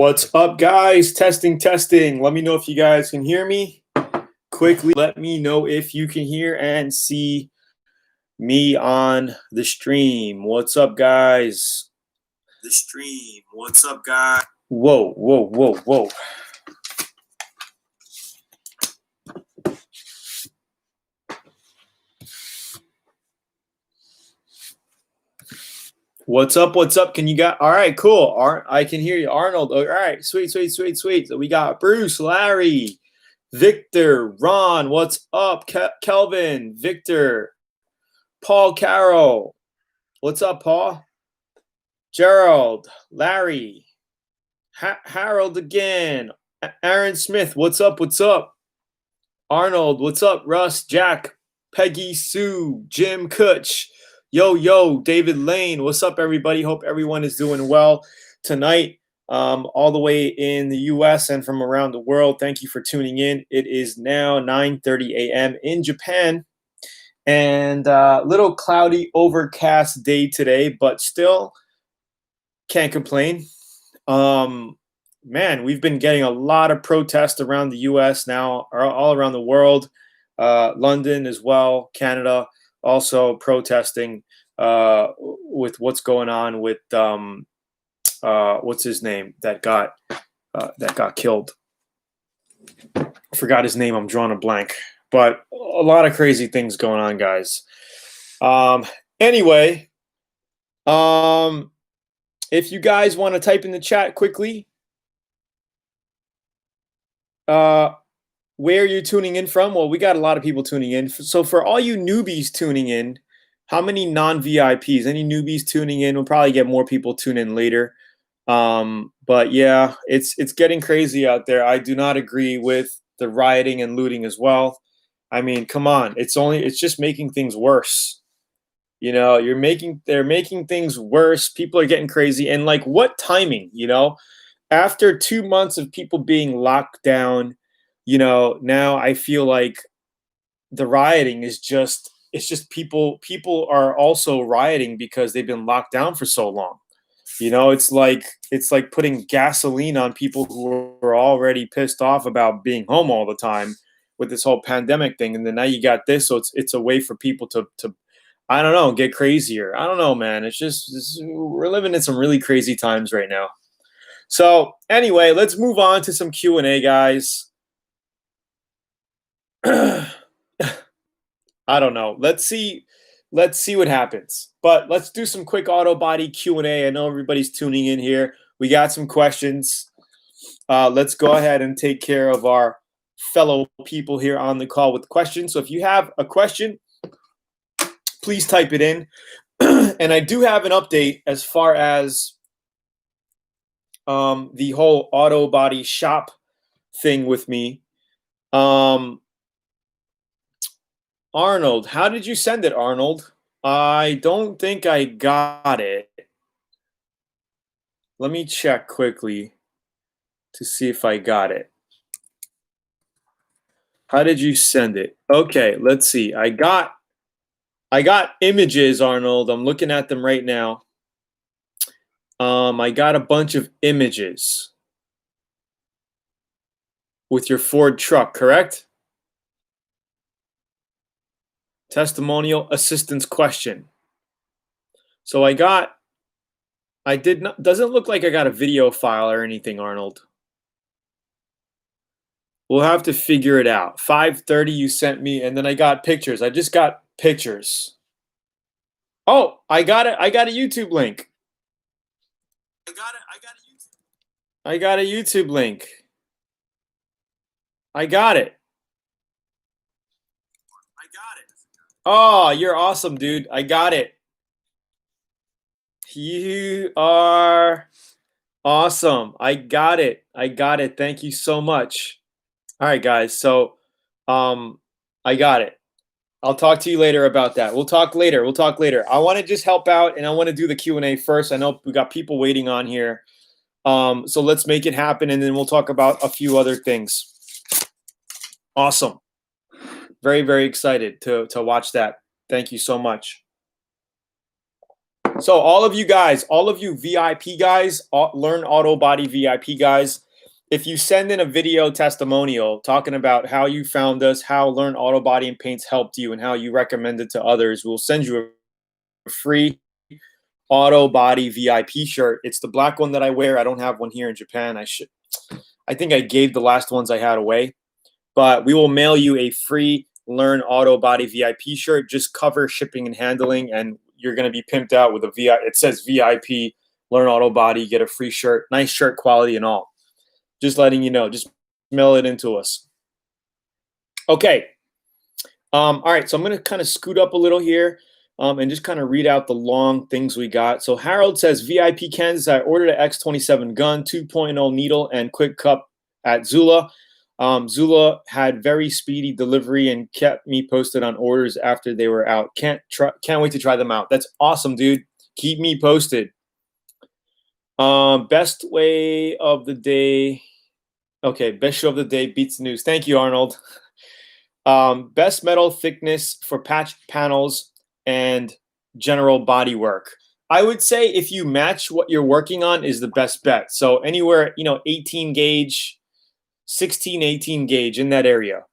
What's up, guys? Testing, testing. Let me know if you guys can hear me. Quickly, let me know if you can hear and see me on the stream. What's up, guys? The stream. What's up, guys? Whoa, whoa, whoa, whoa. What's up? What's up? Can you got? All right, cool. I can hear you, Arnold. All right, sweet, sweet, sweet, sweet. So we got Bruce, Larry, Victor, Ron. What's up? Kelvin, Victor, Paul, Carroll. What's up, Paul? Gerald, Larry, Harold again. Aaron Smith. What's up? What's up? Arnold. What's up? Russ, Jack, Peggy, Sue, Jim, Kutch. Yo, David Lane. What's up, everybody? Hope everyone is doing well tonight, all the way in the U.S. and from around the world. Thank you for tuning in. It is now 9:30 a.m. in Japan, and little cloudy, overcast day today, but still can't complain. Man, we've been getting a lot of protests around the U.S. now, all around the world, London as well, Canada. Also protesting with what's going on with what's his name that got killed. I forgot his name. I'm drawing a blank. But a lot of crazy things going on, guys. Anyway, if you guys want to type in the chat quickly, where you're tuning in from. Well, we got a lot of people tuning in. So for all you newbies tuning in, how many non-VIPs? Any newbies tuning in? We'll probably get more people tune in later. But yeah, it's getting crazy out there. I do not agree with the rioting and looting as well. I mean, come on. It's just making things worse. You know, they're making things worse. People are getting crazy. And like, what timing, you know? After 2 months of people being locked down, you know, now I feel like the rioting is just people are also rioting because they've been locked down for so long. You know, it's like putting gasoline on people who are already pissed off about being home all the time with this whole pandemic thing. And then now you got this. So it's a way for people to I don't know, get crazier. I don't know, man. We're living in some really crazy times right now. So anyway, let's move on to some Q&A, guys. I don't know. Let's see what happens. But let's do some quick auto body Q&A. I know everybody's tuning in here. We got some questions. Let's go ahead and take care of our fellow people here on the call with questions. So if you have a question, please type it in. And I do have an update as far as the whole auto body shop thing with me. Arnold, how did you send it, Arnold? I don't think I got it. Let me check quickly to see if I got it. How did you send it? Okay, let's see. I got images, Arnold. I'm looking at them right now. I got a bunch of images with your Ford truck, correct? Testimonial assistance question. So doesn't look like I got a video file or anything, Arnold. We'll have to figure it out. 5:30 you sent me, and then I got pictures. I just got pictures. Oh, I got it. I got a YouTube link. I got a YouTube link. I got it. Oh, you're awesome, dude. I got it. You are awesome. I got it. Thank you so much. All right, guys. So, I got it. I'll talk to you later about that. We'll talk later. I want to just help out, and I want to do the Q&A first. I know we got people waiting on here. So let's make it happen, and then we'll talk about a few other things. Awesome. Very, very excited to watch that. Thank you so much. So all of you guys, all of you VIP guys, Learn Auto Body VIP guys, if you send in a video testimonial talking about how you found us, how Learn Auto Body and Paints helped you, and how you recommend it to others, we'll send you a free Auto Body VIP shirt. It's the black one that I wear. I don't have one here in Japan. I think I gave the last ones I had away, but we will mail you a free Learn Auto Body VIP shirt. Just cover shipping and handling, and you're going to be pimped out with a VIP. It says VIP Learn Auto Body. Get a free shirt, nice shirt quality and all. Just letting you know. Just mail it into us. Okay. All right. So I'm going to kind of scoot up a little here. And just kind of read out the long things we got. So Harold says, VIP Kansas, I ordered an X27 gun, 2.0 needle, and quick cup at Zula. Zula had very speedy delivery and kept me posted on orders after they were out. Can't wait to try them out. That's awesome, dude. Keep me posted. Best way of the day. Okay, best show of the day beats the news. Thank you, Arnold. Best metal thickness for patch panels and general body work. I would say if you match what you're working on is the best bet. So anywhere, 18 gauge, 16, 18 gauge in that area.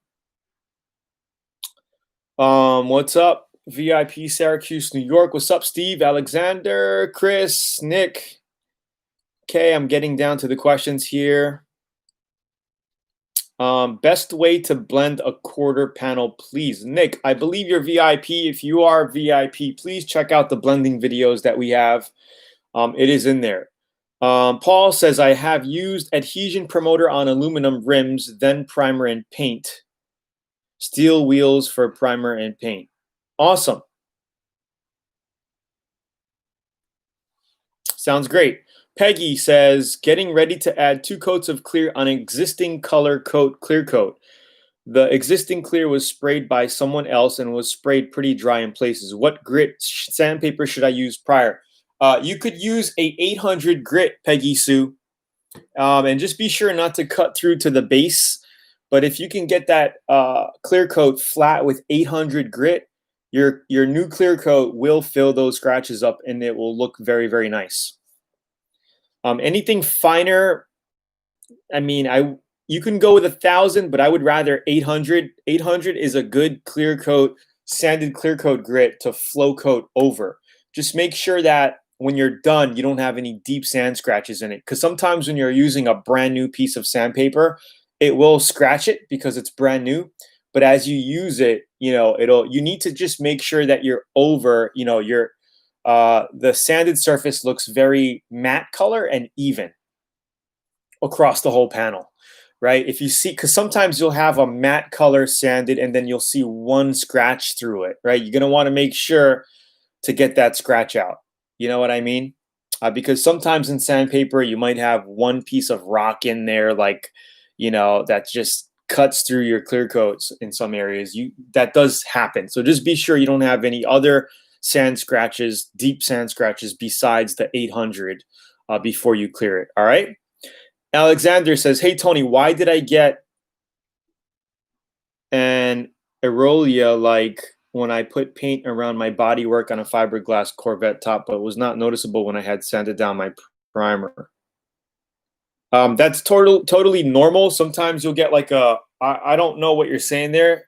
What's up? VIP Syracuse, New York. What's up, Steve, Alexander, Chris, Nick? Okay, I'm getting down to the questions here. Best way to blend a quarter panel, please. Nick, I believe you're VIP. If you are VIP, please check out the blending videos that we have. It is in there. Paul says, I have used adhesion promoter on aluminum rims, then primer and paint. Steel wheels for primer and paint. Awesome. Sounds great. Peggy says, getting ready to add 2 coats of clear on existing color coat clear coat. The existing clear was sprayed by someone else and was sprayed pretty dry in places. What grit sandpaper should I use prior? You could use a 800 grit, Peggy Sue, and just be sure not to cut through to the base. But if you can get that clear coat flat with 800 grit, your new clear coat will fill those scratches up and it will look very, very nice. Anything finer, I mean, you can go with 1,000, but I would rather 800. 800 is a good clear coat, sanded clear coat grit to flow coat over. Just make sure that when you're done, you don't have any deep sand scratches in it. Because sometimes when you're using a brand new piece of sandpaper, it will scratch it because it's brand new. But as you use it, you need to just make sure that you're over, the sanded surface looks very matte color and even across the whole panel, right? If you see, because sometimes you'll have a matte color sanded and then you'll see one scratch through it, right? You're going to want to make sure to get that scratch out. You know what I mean? Because sometimes in sandpaper, you might have one piece of rock in there, like, that just cuts through your clear coats in some areas. That does happen. So just be sure you don't have any other sand scratches, deep sand scratches besides the 800 before you clear it. All right. Alexander says, hey, Tony, why did I get an areola-like when I put paint around my bodywork on a fibreglass Corvette top, but it was not noticeable when I had sanded down my primer? That's totally normal. Sometimes you'll get like I don't know what you're saying there.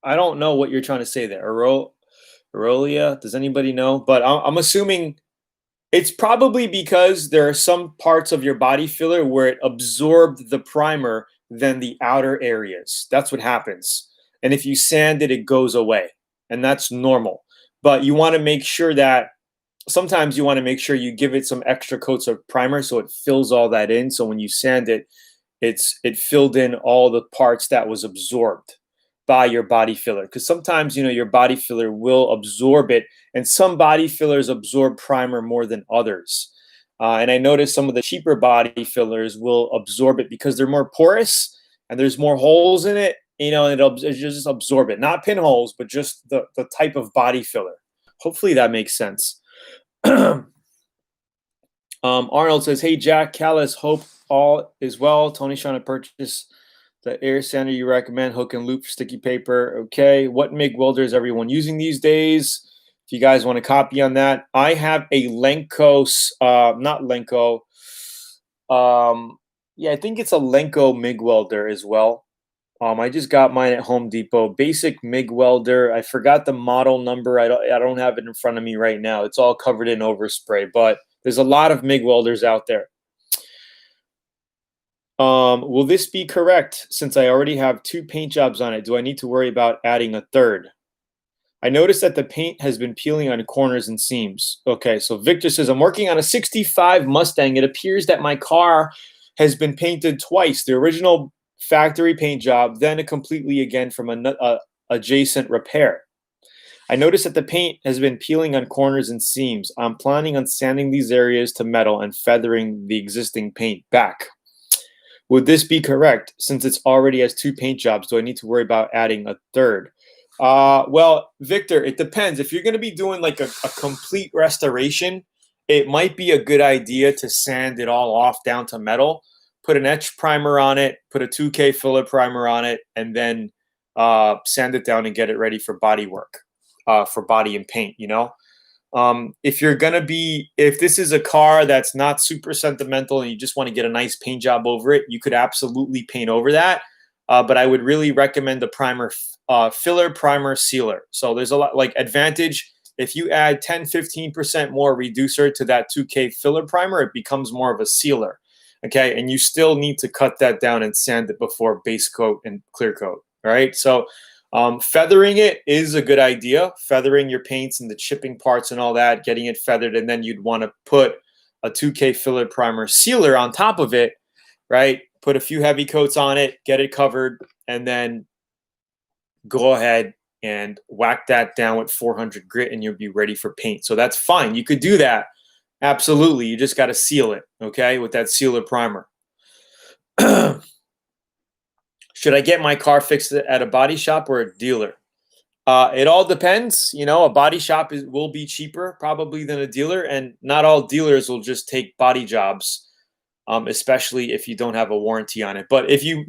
I don't know what you're trying to say there. Areola, does anybody know? But I'm assuming it's probably because there are some parts of your body filler where it absorbed the primer than the outer areas. That's what happens. And if you sand it, it goes away. And that's normal. But you want to make sure that sometimes you want to make sure you give it some extra coats of primer so it fills all that in. So when you sand it, it filled in all the parts that was absorbed by your body filler. Because sometimes, your body filler will absorb it, and some body fillers absorb primer more than others. And I noticed some of the cheaper body fillers will absorb it because they're more porous and there's more holes in it, and it'll just absorb it. Not pinholes, but just the type of body filler. Hopefully that makes sense. Arnold says, hey, Jack, Callis, hope all is well. Tony's trying to purchase the air sander you recommend, hook and loop sticky paper. Okay. What MIG welder is everyone using these days? If If you guys want a copy on that, I have a Lenko, not Lenko. Yeah, I think it's a Lenko MIG welder as well. I just got mine at Home Depot. Basic MIG welder. I forgot the model number. I don't have it in front of me right now. It's all covered in overspray, but there's a lot of MIG welders out there. Will this be correct since I already have 2 paint jobs on it? Do I need to worry about adding a third? I noticed that the paint has been peeling on corners and seams. Okay, so Victor says, I'm working on a 65 Mustang. It appears that my car has been painted twice. The original factory paint job, then a completely again from an adjacent repair. I noticed that the paint has been peeling on corners and seams. I'm planning on sanding these areas to metal and feathering the existing paint back. Would this be correct? Since it's already has 2 paint jobs, do I need to worry about adding a third? Well, Victor, it depends. If you're going to be doing like a complete restoration, it might be a good idea to sand it all off down to metal, put an etch primer on it, put a 2K filler primer on it, and then sand it down and get it ready for body work, for body and paint, you know? If this is a car that's not super sentimental and you just want to get a nice paint job over it, you could absolutely paint over that. But I would really recommend the primer, filler, primer, sealer. So there's a lot like advantage. If you add 10-15% more reducer to that 2K filler primer, it becomes more of a sealer. Okay, and you still need to cut that down and sand it before base coat and clear coat. All right, so feathering it is a good idea. Feathering your paints and the chipping parts and all that, getting it feathered, and then you'd want to put a 2K filler primer sealer on top of it, right? Put a few heavy coats on it, get it covered, and then go ahead and whack that down with 400 grit and you'll be ready for paint. So that's fine. You could do that. Absolutely. You just got to seal it, okay, with that sealer primer. Should I get my car fixed at a body shop or a dealer? It all depends. You know, a body shop will be cheaper probably than a dealer, and not all dealers will just take body jobs, especially if you don't have a warranty on it. But if you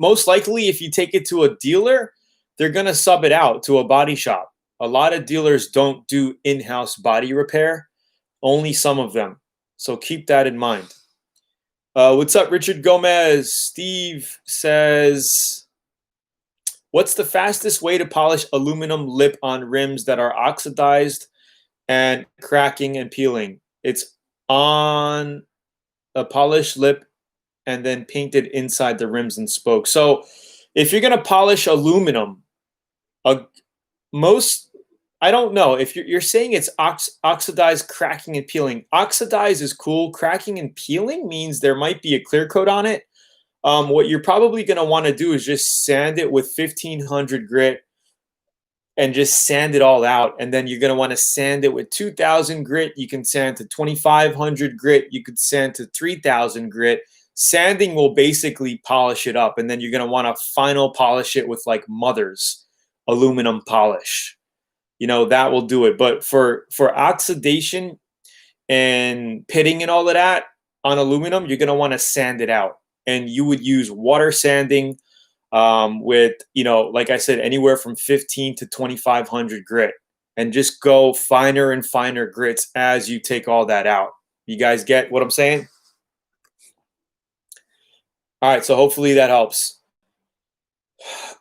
take it to a dealer, they're going to sub it out to a body shop. A lot of dealers don't do in-house body repair, only some of them. So keep that in mind. What's up, Richard Gomez? Steve says, what's the fastest way to polish aluminum lip on rims that are oxidized and cracking and peeling? It's on a polished lip and then painted inside the rims and spokes. So if you're going to polish aluminum, I don't know if you're saying it's oxidized, cracking, and peeling. Oxidized is cool. Cracking and peeling means there might be a clear coat on it. What you're probably going to want to do is just sand it with 1500 grit and just sand it all out. And then you're going to want to sand it with 2000 grit. You can sand to 2500 grit. You could sand to 3000 grit. Sanding will basically polish it up. And then you're going to want to final polish it with like Mother's aluminum polish. You know, that will do it. But for oxidation and pitting and all of that on aluminum, you're going to want to sand it out. And you would use water sanding with, you know, like I said, anywhere from 15 to 2500 grit. And just go finer and finer grits as you take all that out. You guys get what I'm saying? All right, so hopefully that helps.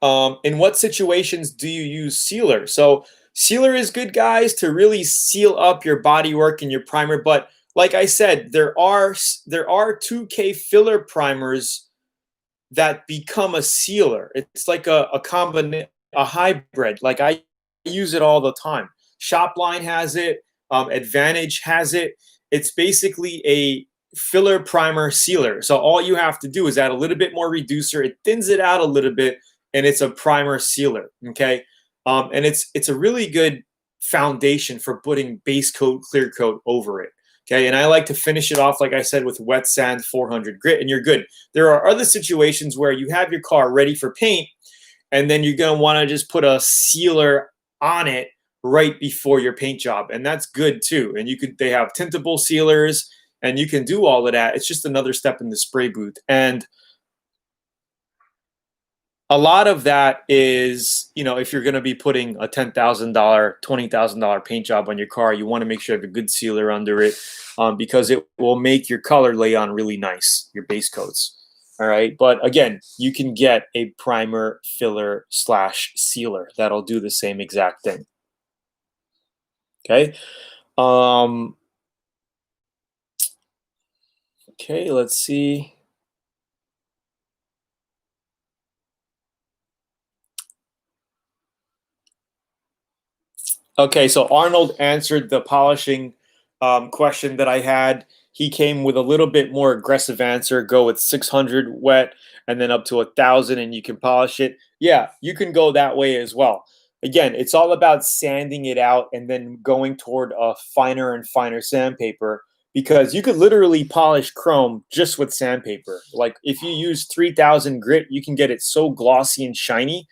In what situations do you use sealer? So sealer is good, guys, to really seal up your bodywork and your primer. But like I said, there are 2K filler primers that become a sealer. It's like a hybrid. Like I use it all the time. Shopline has it. Advantage has it. It's basically a filler primer sealer. So all you have to do is add a little bit more reducer. It thins it out a little bit, and it's a primer sealer. Okay. And it's a really good foundation for putting base coat, clear coat over it. Okay, and I like to finish it off, like I said, with wet sand 400 grit, and you're good. There are other situations where you have your car ready for paint, and then you're going to want to just put a sealer on it right before your paint job, and that's good too. And they have tintable sealers, and you can do all of that. It's just another step in the spray booth. And A lot of that is, if you're going to be putting a $10,000, $20,000 paint job on your car, you want to make sure you have a good sealer under it, because it will make your color lay on really nice, your base coats. All right. But again, you can get a primer, filler / sealer that'll do the same exact thing. Okay. Okay, let's see. Okay, so Arnold answered the polishing question that I had. He came with a little bit more aggressive answer. Go with 600 wet and then up to 1,000, and you can polish it. Yeah, you can go that way as well. Again, it's all about sanding it out and then going toward a finer and finer sandpaper, because you could literally polish chrome just with sandpaper. Like if you use 3,000 grit, you can get it so glossy and shiny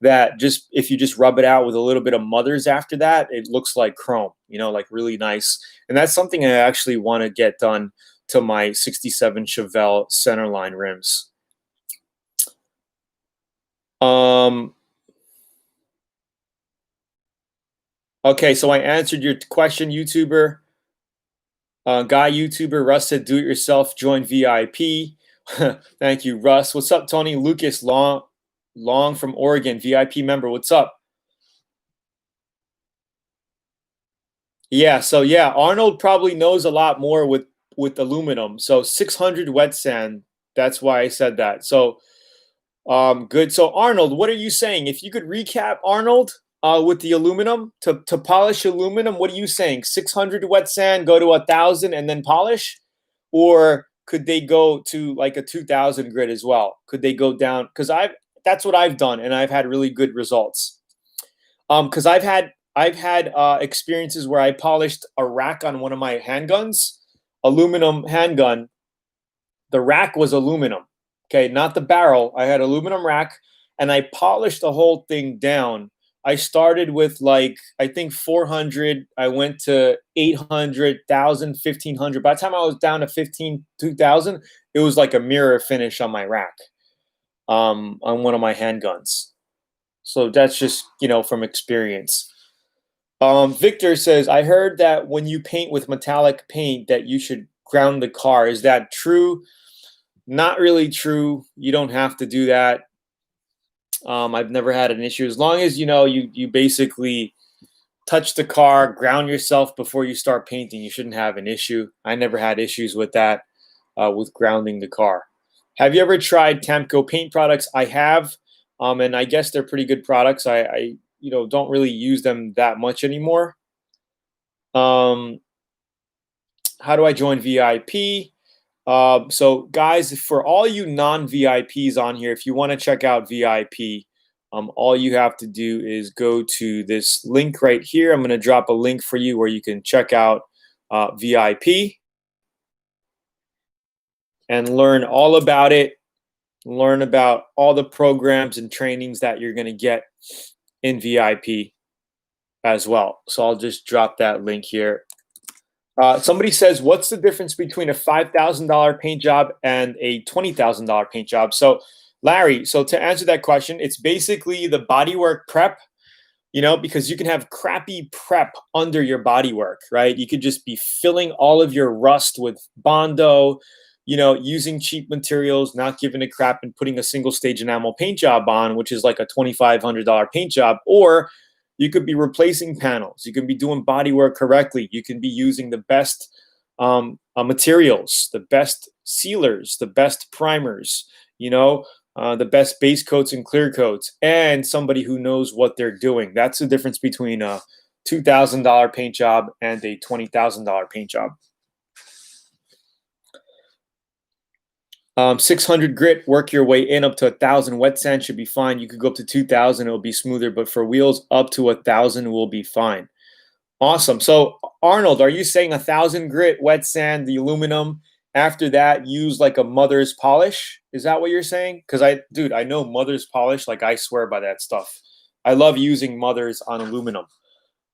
that just if you just rub it out with a little bit of mothers after that, it looks like chrome, like really nice. And that's something I actually want to get done to my 67 Chevelle centerline rims. Okay, so I answered your question, YouTuber. Guy YouTuber Russ said, "Do it yourself. Join VIP." Thank you, Russ. What's up, Tony? Lucas Long from Oregon, VIP member. What's up? Yeah, so yeah, Arnold probably knows a lot more with aluminum. So 600 wet sand. That's why I said that. So good. So Arnold, what are you saying? If you could recap, Arnold, with the aluminum to polish aluminum, what are you saying? 600 wet sand, go to 1,000 and then polish, or could they go to like a 2,000 grit as well? Could they go down? Because that's what I've done, and I've had really good results. Because I've had experiences where I polished a rack on one of my handguns, aluminum handgun. The rack was aluminum, okay, not the barrel. I had aluminum rack, and I polished the whole thing down. I started with like I think 400. I went to 800, 1,000, 1,500. By the time I was down to 15, 2,000, it was like a mirror finish on my rack, on one of my handguns. So that's just from experience. Victor says, I heard that when you paint with metallic paint that you should ground the car. Is that true? Not really true. You don't have to do that. I've never had an issue. As long as you basically touch the car, ground yourself before you start painting, you shouldn't have an issue. I never had issues with that, with grounding the car. Have you ever tried Tamco paint products? I have, and I guess they're pretty good products. I don't really use them that much anymore. How do I join VIP? So guys, for all you non-VIPs on here, if you want to check out VIP, all you have to do is go to this link right here. I'm going to drop a link for you where you can check out VIP and learn all about it. Learn about all the programs and trainings that you're going to get in VIP as well. So I'll just drop that link here. Somebody says, what's the difference between a $5,000 paint job and a $20,000 paint job? So Larry, so to answer that question, it's basically the bodywork prep, because you can have crappy prep under your bodywork, right? You could just be filling all of your rust with Bondo, using cheap materials, not giving a crap, and putting a single stage enamel paint job on, which is like a $2,500 paint job. Or you could be replacing panels. You can be doing body work correctly. You can be using the best materials, the best sealers, the best primers, the best base coats and clear coats, and somebody who knows what they're doing. That's the difference between a $2,000 paint job and a $20,000 paint job. 600 grit, work your way in up to 1,000. Wet sand should be fine. You could go up to 2,000, it'll be smoother, but for wheels up to 1,000 will be fine. Awesome. So Arnold, are you saying 1,000 grit, wet sand, the aluminum? After that, use like a mother's polish? Is that what you're saying? Because I know mother's polish. Like I swear by that stuff. I love using mother's on aluminum.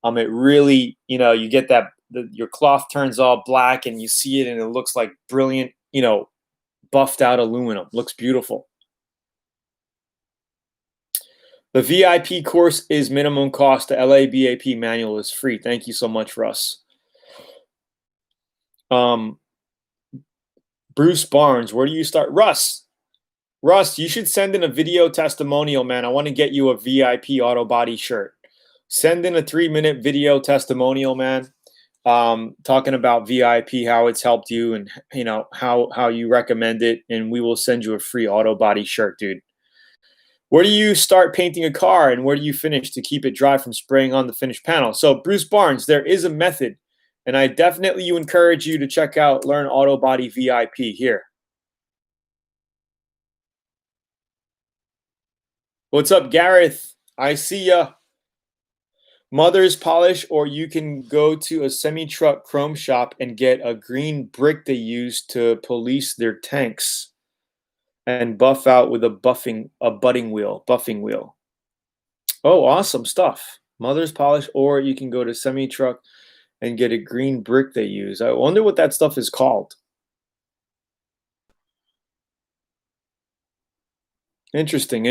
It really, you get that your cloth turns all black and you see it and it looks like brilliant, buffed out aluminum. Looks beautiful. The VIP course is minimum cost. The LABAP manual is free. Thank you so much, Russ. Bruce Barnes, where do you start? Russ, you should send in a video testimonial, man. I want to get you a VIP auto body shirt. Send in a 3-minute video testimonial, man. Talking about VIP, how it's helped you, and how you recommend it, and we will send you a free auto body shirt, dude. Where do you start painting a car, and where do you finish to keep it dry from spraying on the finished panel? So, Bruce Barnes, there is a method, and I definitely encourage you to check out Learn Auto Body VIP here. What's up, Gareth? I see ya. Mother's polish, or you can go to a semi-truck chrome shop and get a green brick they use to police their tanks and buff out with a buffing wheel. Oh, awesome stuff. Mother's polish, or you can go to semi-truck and get a green brick they use. I wonder what that stuff is called. Interesting.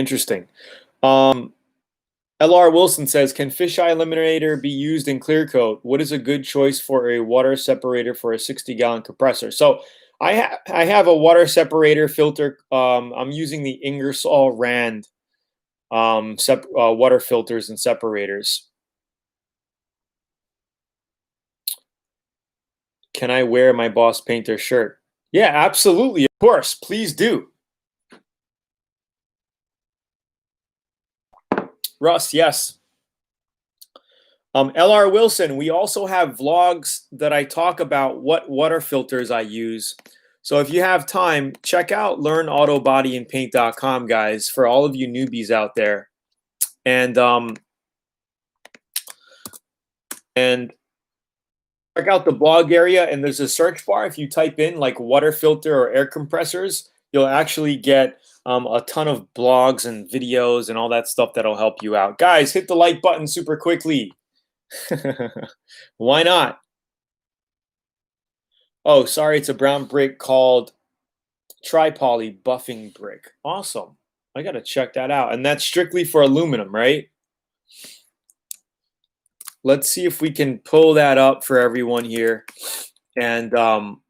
LR Wilson says, can fisheye eliminator be used in clear coat? What is a good choice for a water separator for a 60-gallon compressor? So I have a water separator filter. I'm using the Ingersoll Rand water filters and separators. Can I wear my Boss Painter shirt? Yeah, absolutely. Of course. Please do. Russ, yes. LR Wilson, we also have vlogs that I talk about what water filters I use. So if you have time, check out LearnAutoBodyAndPaint.com, guys, for all of you newbies out there. And check out the blog area, and there's a search bar. If you type in like water filter or air compressors, you'll actually get a ton of blogs and videos and all that stuff that'll help you out. Guys, hit the like button super quickly. Why not? Oh, sorry, it's a brown brick called Tri-Poly Buffing Brick. Awesome. I got to check that out. And that's strictly for aluminum, right? Let's see if we can pull that up for everyone here. And, oh,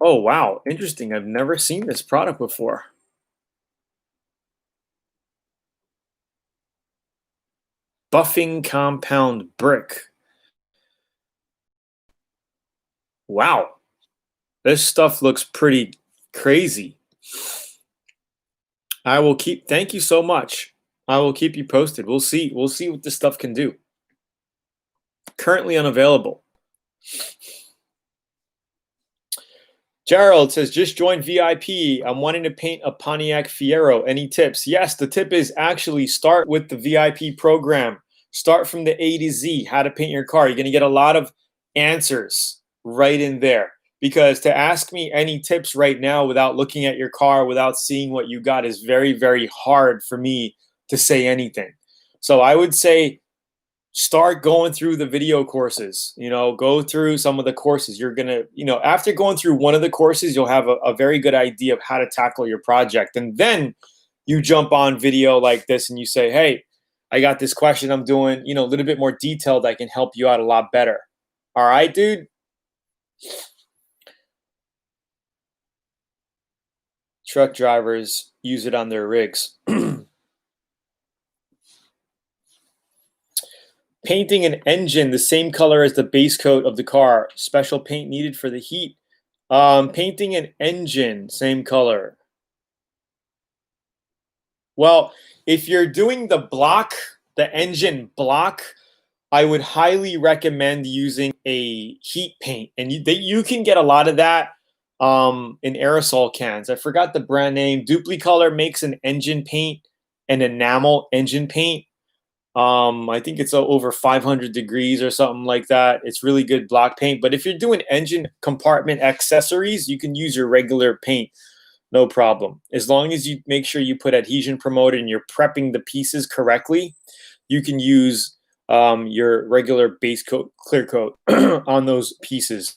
wow, interesting. I've never seen this product before. Buffing compound brick. Wow. This stuff looks pretty crazy. I will keep, thank you so much. I will keep you posted. We'll see what this stuff can do. Currently unavailable. Gerald says, just joined VIP. I'm wanting to paint a Pontiac Fiero. Any tips? Yes, the tip is actually start with the VIP program. Start from the A to Z, how to paint your car. You're going to get a lot of answers right in there. Because to ask me any tips right now without looking at your car, without seeing what you got is very, very hard for me to say anything. So I would say start going through the video courses, go through some of the courses. You're going to, after going through one of the courses, you'll have a very good idea of how to tackle your project. And then you jump on video like this and you say, hey, I got this question I'm doing, a little bit more detailed. I can help you out a lot better. All right, dude. Truck drivers use it on their rigs. Painting an engine the same color as the base coat of the car. Special paint needed for the heat. Painting an engine, same color. Well, if you're doing the engine block, I would highly recommend using a heat paint. And you can get a lot of that in aerosol cans. I forgot the brand name. Duplicolor makes an engine paint, an enamel engine paint. I think it's over 500 degrees or something like that. It's really good block paint. But if you're doing engine compartment accessories, you can use your regular paint. No problem. As long as you make sure you put adhesion promoter and you're prepping the pieces correctly, you can use your regular base coat, clear coat on those pieces.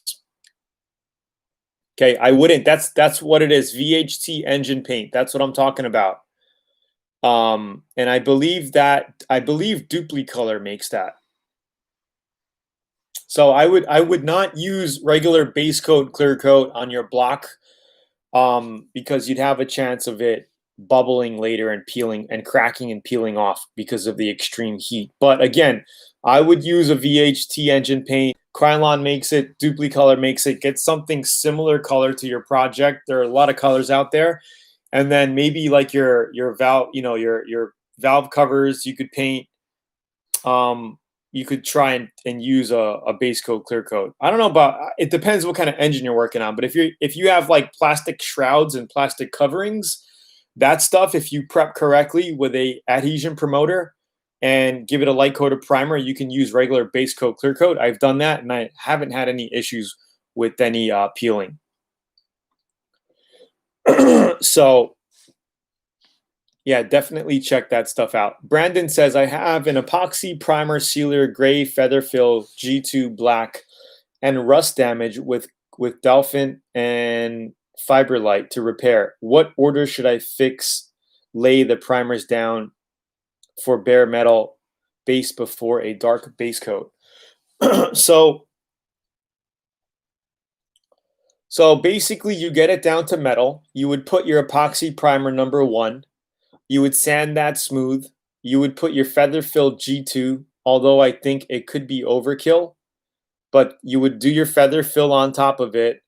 Okay, I wouldn't. That's what it is. VHT engine paint. That's what I'm talking about. And I believe Duplicolor makes that. So I would not use regular base coat, clear coat on your block, because you'd have a chance of it bubbling later and peeling and cracking and peeling off because of the extreme heat. But again, I would use a VHT engine paint. Krylon makes it, Duplicolor makes it. Get something similar color to your project. There are a lot of colors out there. And then maybe like your valve, your valve covers, you could paint. You could try and use a base coat, clear coat. I don't know about, it depends what kind of engine you're working on, but if you have like plastic shrouds and plastic coverings, that stuff, if you prep correctly with a adhesion promoter and give it a light coat of primer, you can use regular base coat, clear coat. I've done that and I haven't had any issues with any peeling. So yeah, definitely check that stuff out. Brandon says, I have an epoxy primer sealer gray feather fill G2 black and rust damage with Dolphin and Fiberlight to repair. What order should I lay the primers down for bare metal base before a dark base coat? So basically you get it down to metal. You would put your epoxy primer number 1. You would sand that smooth. You would put your feather filled G2, although I think it could be overkill, but you would do your feather fill on top of it.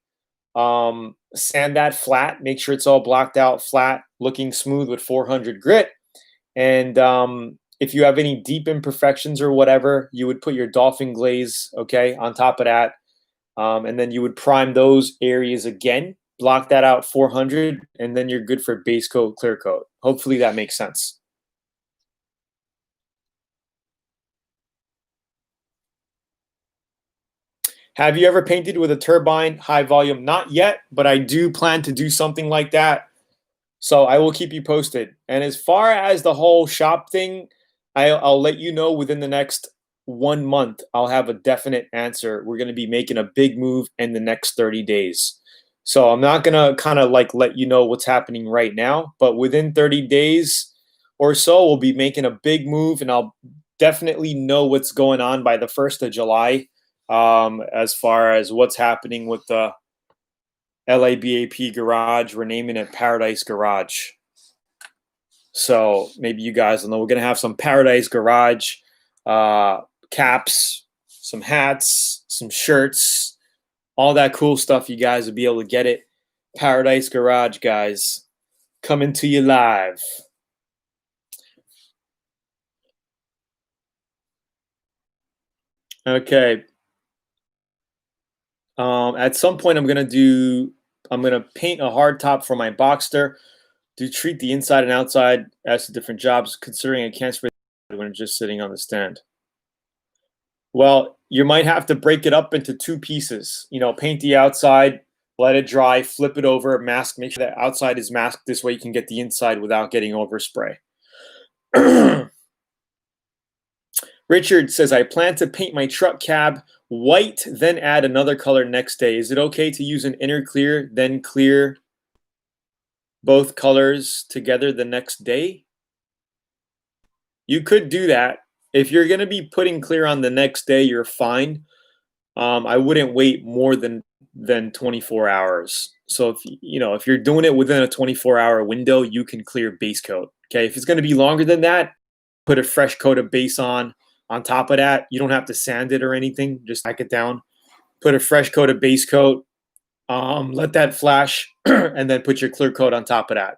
Sand that flat, make sure it's all blocked out flat, looking smooth with 400 grit. And if you have any deep imperfections or whatever, you would put your Dolphin glaze, okay, on top of that. And then you would prime those areas again, block that out 400, and then you're good for base coat, clear coat. Hopefully that makes sense. Have you ever painted with a turbine high volume? Not yet, but I do plan to do something like that. So I will keep you posted. And as far as the whole shop thing, I'll let you know within the next 1 month. I'll have a definite answer. We're going to be making a big move in the next 30 days. So I'm not going to kind of like let you know what's happening right now, but within 30 days or so, we'll be making a big move, and I'll definitely know what's going on by the 1st of July, as far as what's happening with the LABAP garage. We're naming it Paradise Garage. So maybe you guys will know we're going to have some Paradise Garage caps, some hats, some shirts, all that cool stuff. You guys will be able to get it. Paradise Garage, guys, coming to you live. Okay. At some point, I'm gonna paint a hard top for my Boxster to treat the inside and outside as to different jobs, considering I can't spray when it's just sitting on the stand. Well, you might have to break it up into 2 pieces. Paint the outside, let it dry, flip it over, mask, make sure the outside is masked. This way you can get the inside without getting overspray. Richard says, I plan to paint my truck cab white, then add another color next day. Is it okay to use an inner clear, then clear both colors together the next day? You could do that. If you're going to be putting clear on the next day, you're fine. I wouldn't wait more than 24 hours. So if you're doing it within a 24-hour window, you can clear base coat. Okay, if it's going to be longer than that, put a fresh coat of base on top of that. You don't have to sand it or anything. Just tack it down. Put a fresh coat of base coat. Let that flash, and then put your clear coat on top of that.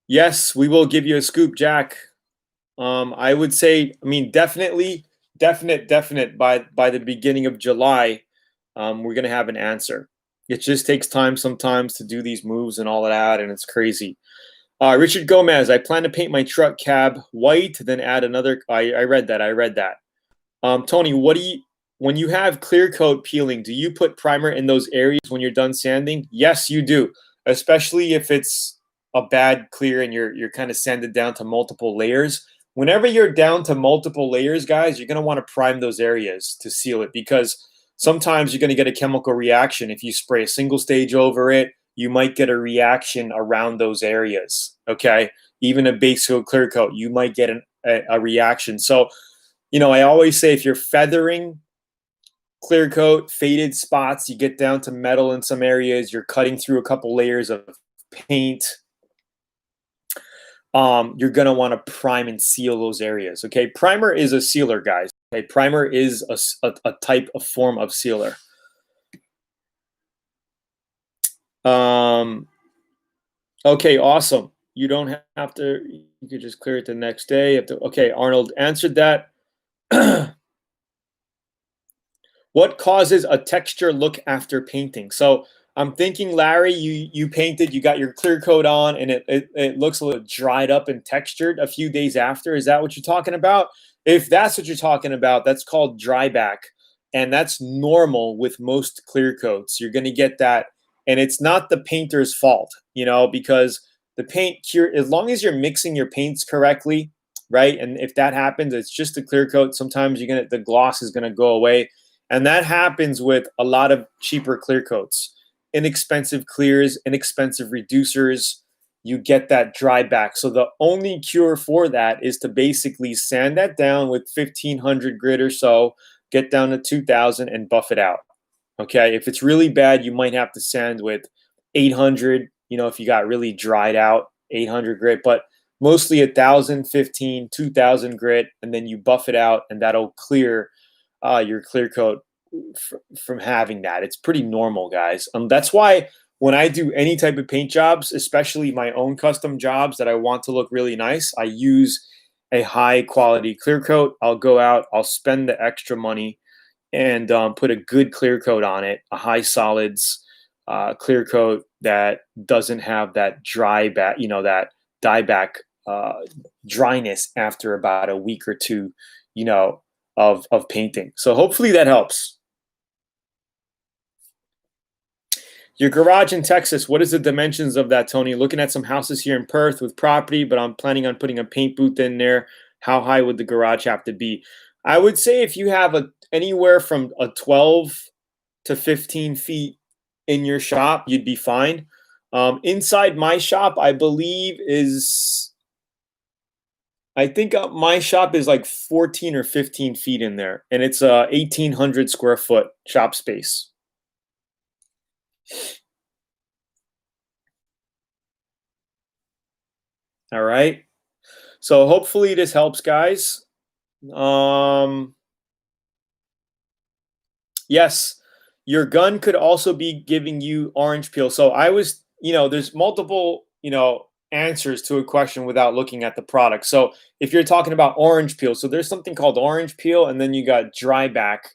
Yes, we will give you a scoop, Jack. I would say, definite by the beginning of July, we're going to have an answer. It just takes time sometimes to do these moves and all of that, and it's crazy. Richard Gomez, I plan to paint my truck cab white, then add another. I read that. Tony, when you have clear coat peeling, do you put primer in those areas when you're done sanding? Yes, you do, especially if it's a bad clear and you're kind of sanded down to multiple layers. Whenever you're down to multiple layers, guys, you're going to want to prime those areas to seal it, because sometimes you're going to get a chemical reaction if you spray a single stage over it. you might get a reaction around those areas. Okay, even a base coat, clear coat, you might get a reaction. So, I always say if you're feathering clear coat, faded spots, you get down to metal in some areas, you're cutting through a couple layers of paint, you're going to want to prime and seal those areas. Okay, primer is a sealer, guys. Okay, primer is a type of form of sealer. Okay, awesome. You don't have to, you could just clear it the next day. Okay, Arnold answered that. What causes a texture look after painting? So I'm thinking, Larry, you painted, you got your clear coat on, and it looks a little dried up and textured a few days after. Is that what you're talking about? If that's what you're talking about, that's called dry back. And that's normal with most clear coats. You're going to get that. And it's not the painter's fault, because the paint cure, as long as you're mixing your paints correctly, right? And if that happens, it's just a clear coat. Sometimes the gloss is going to go away. And that happens with a lot of cheaper clear coats. Inexpensive clears, inexpensive reducers, you get that dry back. So the only cure for that is to basically sand that down with 1500 grit or so, get down to 2000 and buff it out. Okay, if it's really bad, you might have to sand with 800, if you got really dried out, 800 grit, but mostly 1000, 15, 2000 grit, and then you buff it out, and that'll clear your clear coat from having that. It's pretty normal, guys. That's why when I do any type of paint jobs, especially my own custom jobs that I want to look really nice, I use a high quality clear coat. I'll go out, I'll spend the extra money and put a good clear coat on it, a high solids clear coat that doesn't have that dry back, that dieback dryness after about a week or two, of painting. So hopefully that helps. Your garage in Texas, what is the dimensions of that, Tony? Looking at some houses here in Perth with property, but I'm planning on putting a paint booth in there. How high would the garage have to be? I would say if you have anywhere from a 12 to 15 feet in your shop, you'd be fine. Inside my shop, I think my shop is like 14 or 15 feet in there, and it's a 1,800 square foot shop space. All right. So hopefully this helps, guys. Yes, your gun could also be giving you orange peel. So there's multiple, answers to a question without looking at the product. So if you're talking about orange peel, so there's something called orange peel, and then you got dry back.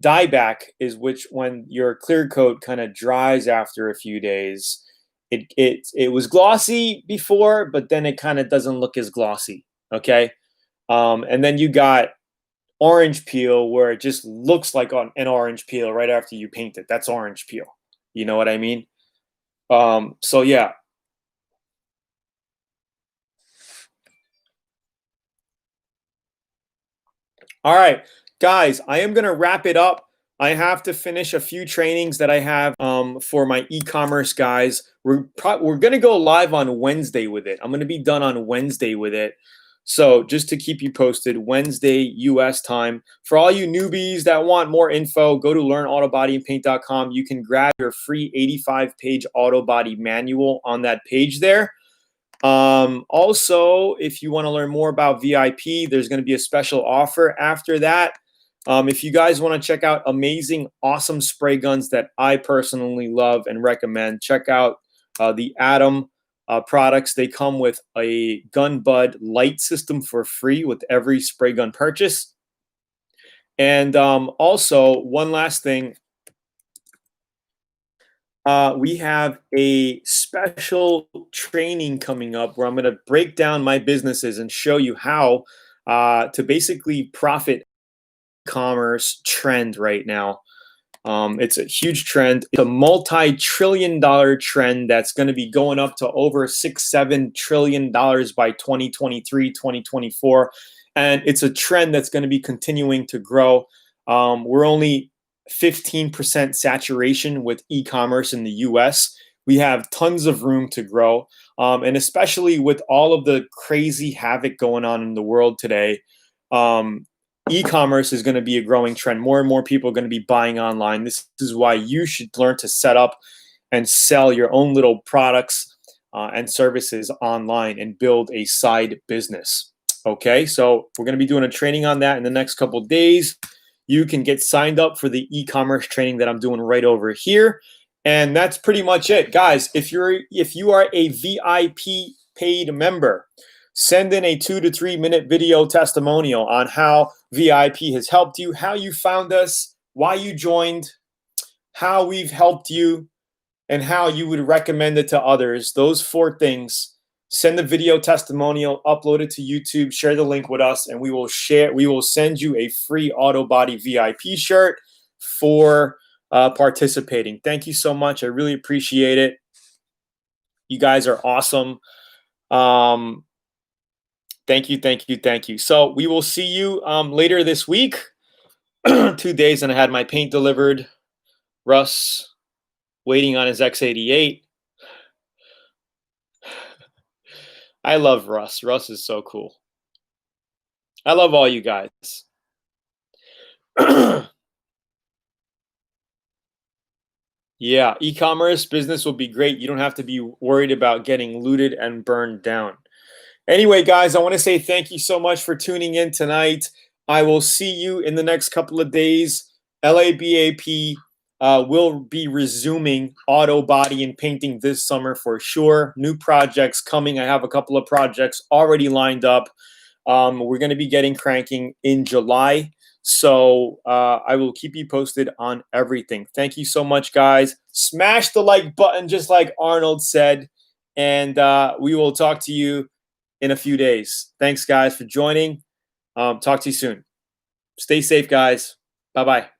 Dieback is when your clear coat kind of dries after a few days. It was glossy before, but then it kind of doesn't look as glossy. Okay, and then you got orange peel where it just looks like an orange peel right after you paint it. That's orange peel. You know what I mean? So yeah. All right, guys, I am going to wrap it up. I have to finish a few trainings that I have for my e-commerce guys. We're going to go live on Wednesday with it. I'm going to be done on Wednesday with it. So just to keep you posted, Wednesday US time. For all you newbies that want more info, go to LearnAutoBodyAndPaint.com. You can grab your free 85-page auto body manual on that page there. Also, if you want to learn more about VIP, there's going to be a special offer after that. If you guys want to check out amazing, awesome spray guns that I personally love and recommend, check out the Atom products. They come with a gun bud light system for free with every spray gun purchase. And also, one last thing. We have a special training coming up where I'm going to break down my businesses and show you how to basically profit commerce trend right now. It's a huge trend. It's a multi-trillion-dollar trend that's going to be going up to over $6-7 trillion by 2023, 2024. And it's a trend that's going to be continuing to grow. We're only 15% saturation with e-commerce in the US. We have tons of room to grow. And especially with all of the crazy havoc going on in the world today, e-commerce is going to be a growing trend. More and more people are going to be buying online. This is why you should learn to set up and sell your own little products and services online and build a side business. Okay, so we're going to be doing a training on that in the next couple of days. You can get signed up for the e-commerce training that I'm doing right over here. And that's pretty much it. Guys, if you are a VIP paid member, send in a 2 to 3 minute video testimonial on how VIP has helped you, how you found us, why you joined, how we've helped you, and how you would recommend it to others. Those 4 things. Send the video testimonial, upload it to YouTube, share the link with us, and we will send you a free Auto Body VIP shirt for participating. Thank you so much. I really appreciate it. You guys are awesome. Thank you. So we will see you later this week. 2 days, and I had my paint delivered. Russ waiting on his X88. I love Russ. Russ is so cool. I love all you guys. Yeah, e-commerce business will be great. You don't have to be worried about getting looted and burned down. Anyway, guys, I want to say thank you so much for tuning in tonight. I will see you in the next couple of days. LABAP will be resuming auto body and painting this summer for sure. New projects coming. I have a couple of projects already lined up. We're going to be getting cranking in July. So I will keep you posted on everything. Thank you so much, guys. Smash the like button, just like Arnold said. And we will talk to you in a few days. Thanks, guys, for joining. Talk to you soon. Stay safe, guys. Bye-bye.